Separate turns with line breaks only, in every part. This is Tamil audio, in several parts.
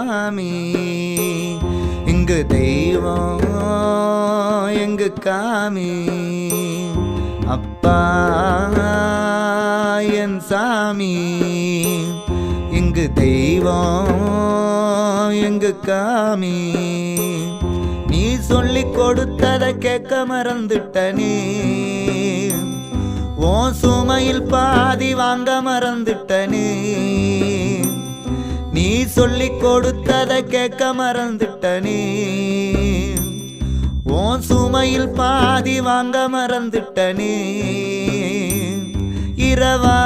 சாமி இங்கு தெய்வம் எங்கு காமி அப்பா என் சாமி இங்கு தெய்வம் எங்கு காமி நீ சொல்லிக் கொடுத்ததை கேட்க மறந்துட்டனே ஓ சுமையில் பாதி வாங்க மறந்துட்டனே நீ சொல்லிக் கொடுத்ததை கேட்க மறந்துட்டனே ஓ சுமையில் பாதி வாங்க மறந்துட்டனே இரவா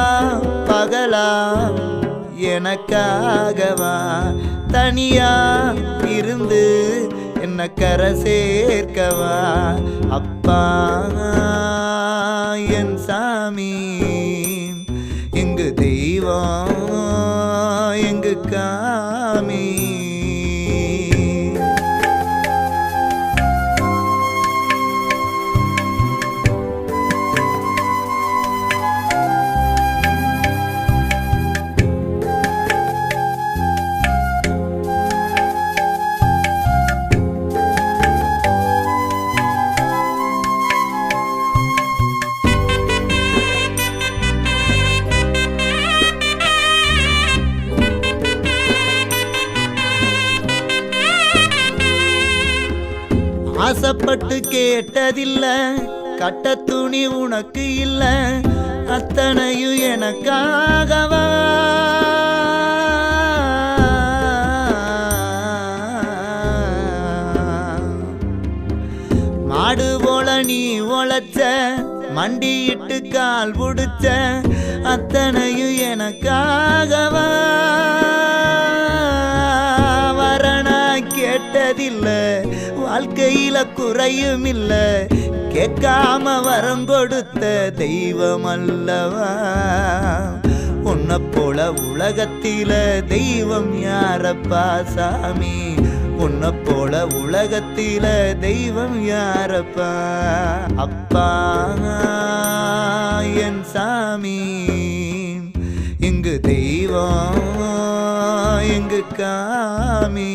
பகலா எனக்காகவா தனியா இருந்து என்ன கரை சேர்க்கவா அப்பா என் சாமி இங்கு தெய்வம் எங்கு காமி ஆசைப்பட்டு கேட்டதில்ல கட்ட துணி உனக்கு இல்ல அத்தனையும் எனக்காகவா மாடு போல நீ உழைச்ச மண்டியிட்டு கால் புடிச்ச அத்தனையும் எனக்காகவா வரணா கேட்டதில்ல வாழ்க்கையில குறையும் இல்ல கேட்காம வரம் கொடுத்த தெய்வம் அல்லவா உன்னை போல உலகத்தில தெய்வம் யாரப்பா சாமி உன்னை போல உலகத்தில தெய்வம் யாரப்பா அப்பா என் சாமி இங்கு தெய்வம் எங்கு காமி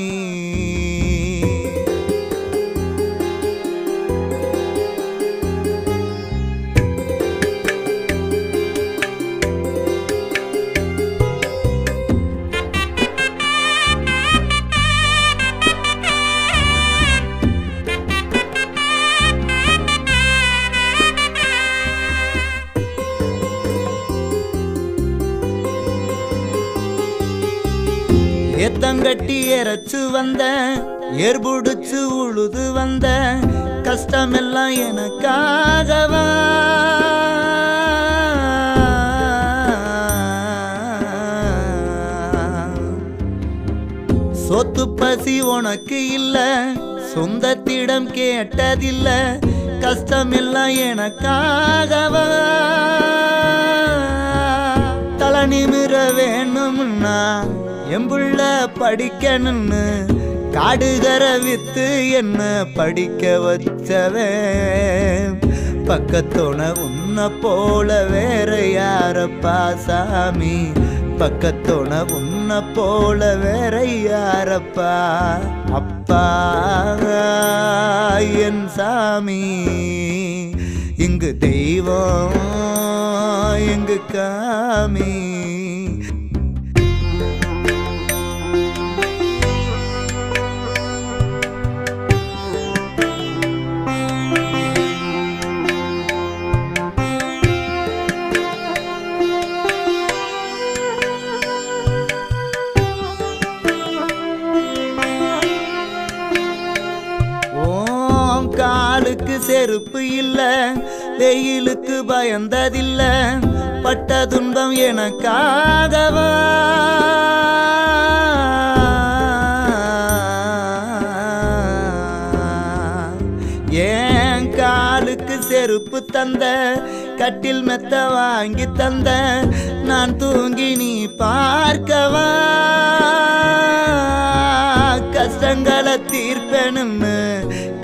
ஏத்தங்கட்டி எறச்சு வந்த ஏர்புடிச்சு உழுது வந்த கஷ்டமெல்லாம் எனக்காகவா சொத்து பசி உனக்கு இல்ல சொந்தத்திடம் கேட்டதில்ல கஷ்டமெல்லாம் எனக்காகவா தலை நிமிர வேணும்னா எம்புள்ள படிக்கணும்னு காடுகர வித்து என்ன படிக்க வச்சவன் பக்கத்தோன உன்னை போல வேற யாரப்பா சாமி பக்கத்தோன உன்னை போல வேற யாரப்பா அப்பா என் சாமி இங்கு தெய்வம் எங்கு காமி காலுக்கு செருப்பு இல்ல வெயிலுக்கு பயந்ததில்ல பட்ட துன்பம் எனக்காகவா ஏன் காலுக்கு செருப்பு தந்த கட்டில் மெத்த வாங்கி தந்த நான் தூங்கி நீ பார்க்கவா கஷ்டங்களை தீர்ப்பேன்னு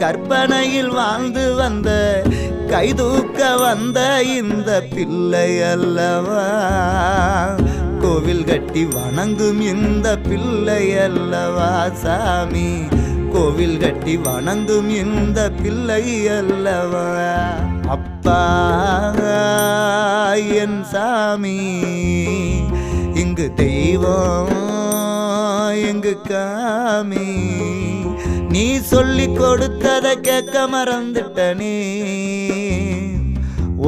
கற்பனையில் வாழ்ந்து வந்த கைதூக்க வந்த இந்த பிள்ளை அல்லவா கோவில் கட்டி வணங்கும் இந்த பிள்ளை அல்லவா சாமி, கோவில் கட்டி வணங்கும் இந்த பிள்ளை அல்லவா. அப்பா என் சாமி, இங்கு தெய்வம் எங்கு காமி, நீ சொல்லி கொடுத்ததை கேட்க மறந்துட்டனே,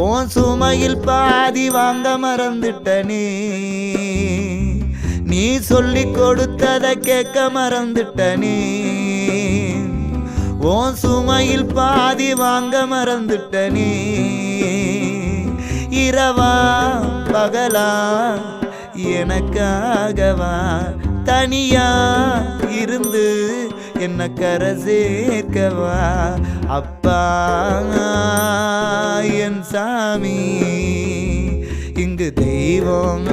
உன் சுமையில் பாதி வாங்க மறந்துட்டனே, நீ சொல்லி கொடுத்ததை கேட்க மறந்துட்டனே, உன் சுமையில் பாதி வாங்க மறந்துட்டனே. இரவா பகலா எனக்காகவா தனியா இருந்து என்ன கரை சேர்க்கவா. அப்பா என் சாமி, இங்கு தெய்வம்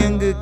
எங்கு